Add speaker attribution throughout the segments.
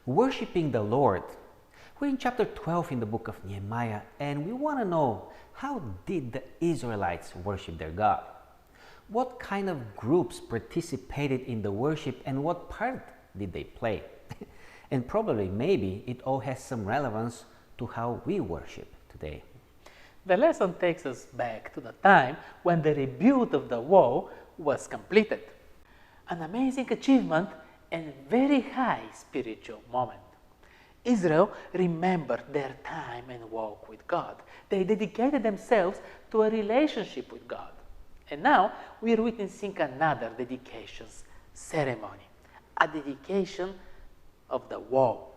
Speaker 1: Worshipping the Lord. We're in chapter 12 in the book of Nehemiah, and we want to know, how did the Israelites worship their God? What kind of groups participated in the worship, and what part did they play? And probably, maybe, it all has some relevance to how we worship today.
Speaker 2: The lesson takes us back to the time when the rebuild of the wall was completed. An amazing achievement and very high spiritual moment. Israel remembered their time and walk with God. They dedicated themselves to a relationship with God. And now we are witnessing another dedication ceremony, a dedication of the wall.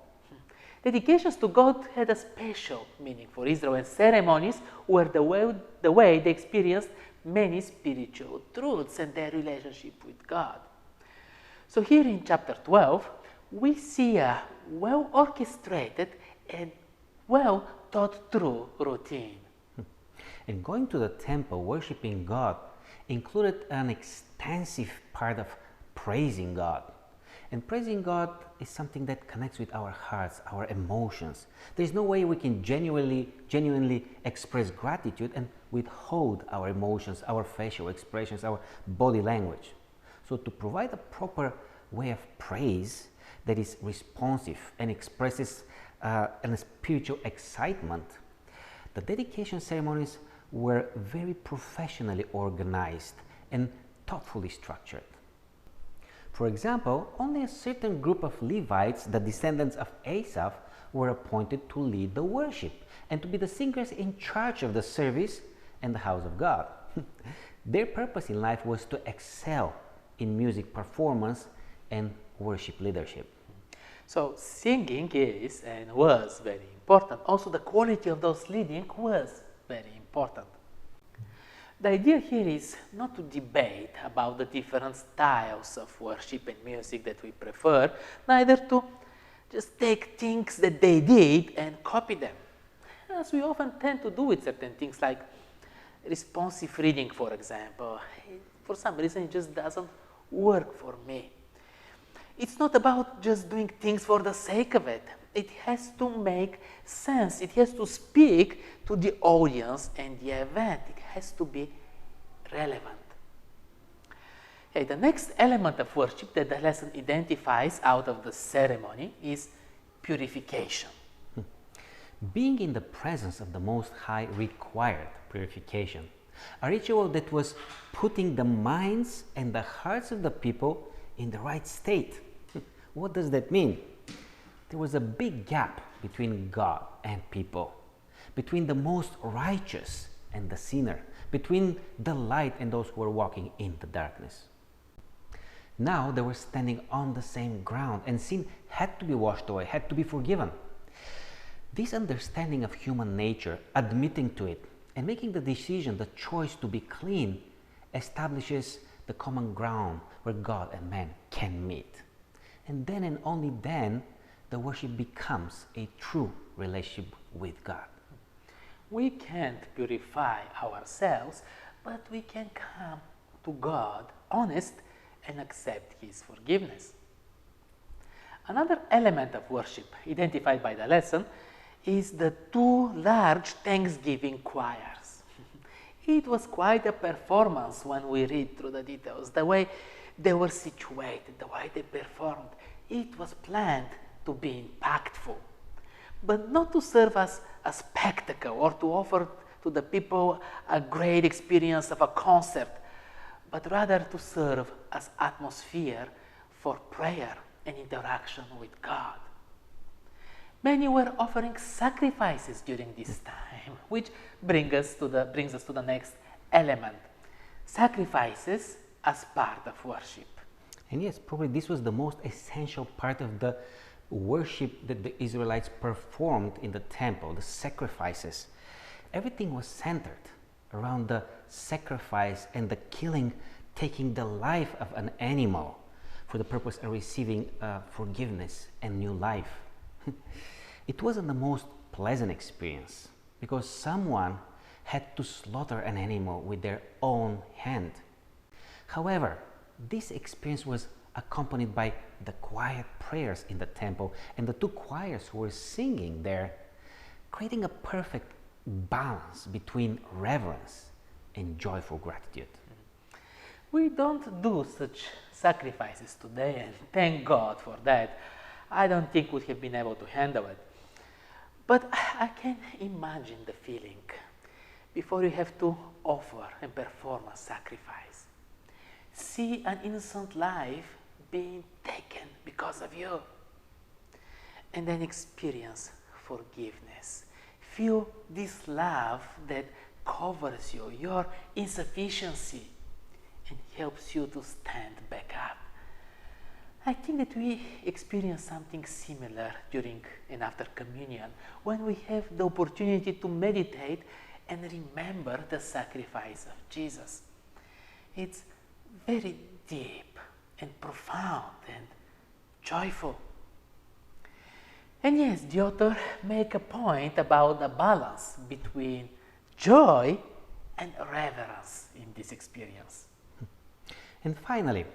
Speaker 2: Dedications to God had a special meaning for Israel, and ceremonies were the way they experienced many spiritual truths and their relationship with God. So here in chapter 12, we see a well-orchestrated and well-thought-through routine.
Speaker 1: And going to the temple, worshiping God, included an extensive part of praising God. And praising God is something that connects with our hearts, our emotions. There's no way we can genuinely express gratitude and withhold our emotions, our facial expressions, our body language. So to provide a proper way of praise that is responsive and expresses a spiritual excitement, the dedication ceremonies were very professionally organized and thoughtfully structured. For example, only a certain group of Levites, the descendants of Asaph, were appointed to lead the worship and to be the singers in charge of the service and the house of God. Their purpose in life was to excel in music performance and worship leadership.
Speaker 2: So singing is and was very important. Also the quality of those leading was very important. The idea here is not to debate about the different styles of worship and music that we prefer, neither to just take things that they did and copy them, as we often tend to do with certain things like responsive reading, for example. For some reason, it just doesn't work for me. It's not about just doing things for the sake of it. It has to make sense. It has to speak to the audience and the event. It has to be relevant. Okay, the next element of worship that the lesson identifies out of the ceremony is purification.
Speaker 1: Being in the presence of the Most High required purification, a ritual that was putting the minds and the hearts of the people in the right state. What does that mean? There was a big gap between God and people, between the most righteous and the sinner, between the light and those who were walking in the darkness. Now they were standing on the same ground, and sin had to be washed away, had to be forgiven. This understanding of human nature, admitting to it, and making the decision, the choice to be clean, establishes the common ground where God and man can meet. And then and only then, the worship becomes a true relationship with God.
Speaker 2: We can't purify ourselves, but we can come to God honest and accept His forgiveness. Another element of worship identified by the lesson is the two large Thanksgiving choirs. It was quite a performance when we read through the details, the way they were situated, the way they performed. It was planned to be impactful, but not to serve as a spectacle or to offer to the people a great experience of a concert, but rather to serve as atmosphere for prayer and interaction with God. Many were offering sacrifices during this time, which brings us to the next element: sacrifices as part of worship.
Speaker 1: And yes, probably this was the most essential part of the worship that the Israelites performed in the temple, the sacrifices. Everything was centered around the sacrifice and the killing, taking the life of an animal for the purpose of receiving forgiveness and new life. It wasn't the most pleasant experience because someone had to slaughter an animal with their own hand. However, this experience was accompanied by the quiet prayers in the temple and the two choirs who were singing there, creating a perfect balance between reverence and joyful gratitude.
Speaker 2: We don't do such sacrifices today, and thank God for that. I don't think we'd have been able to handle it. But I can imagine the feeling before you have to offer and perform a sacrifice. See an innocent life being taken because of you. And then experience forgiveness. Feel this love that covers you, your insufficiency, and helps you to stand back up. I think that we experience something similar during and after communion when we have the opportunity to meditate and remember the sacrifice of Jesus. It's very deep and profound and joyful. And yes, the author makes a point about the balance between joy and reverence in this experience.
Speaker 1: And finally,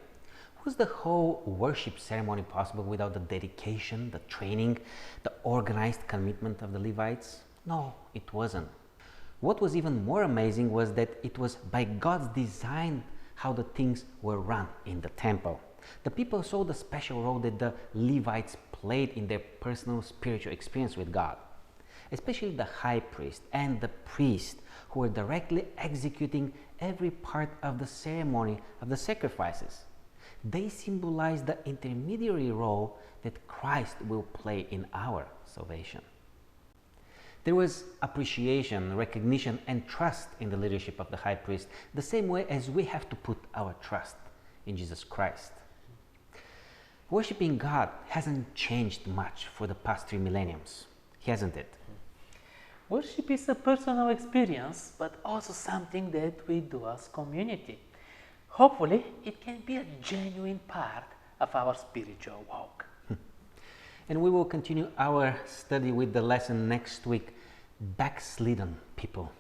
Speaker 1: was the whole worship ceremony possible without the dedication, the training, the organized commitment of the Levites? No, it wasn't. What was even more amazing was that it was by God's design how the things were run in the temple. The people saw the special role that the Levites played in their personal spiritual experience with God, especially the high priest and the priest who were directly executing every part of the ceremony of the sacrifices. They symbolize the intermediary role that Christ will play in our salvation. There was appreciation, recognition, and trust in the leadership of the high priest, the same way as we have to put our trust in Jesus Christ. Worshipping God hasn't changed much for the past 3 millenniums, hasn't it?
Speaker 2: Worship is a personal experience, but also something that we do as community. Hopefully, it can be a genuine part of our spiritual walk.
Speaker 1: And we will continue our study with the lesson next week, backslidden people.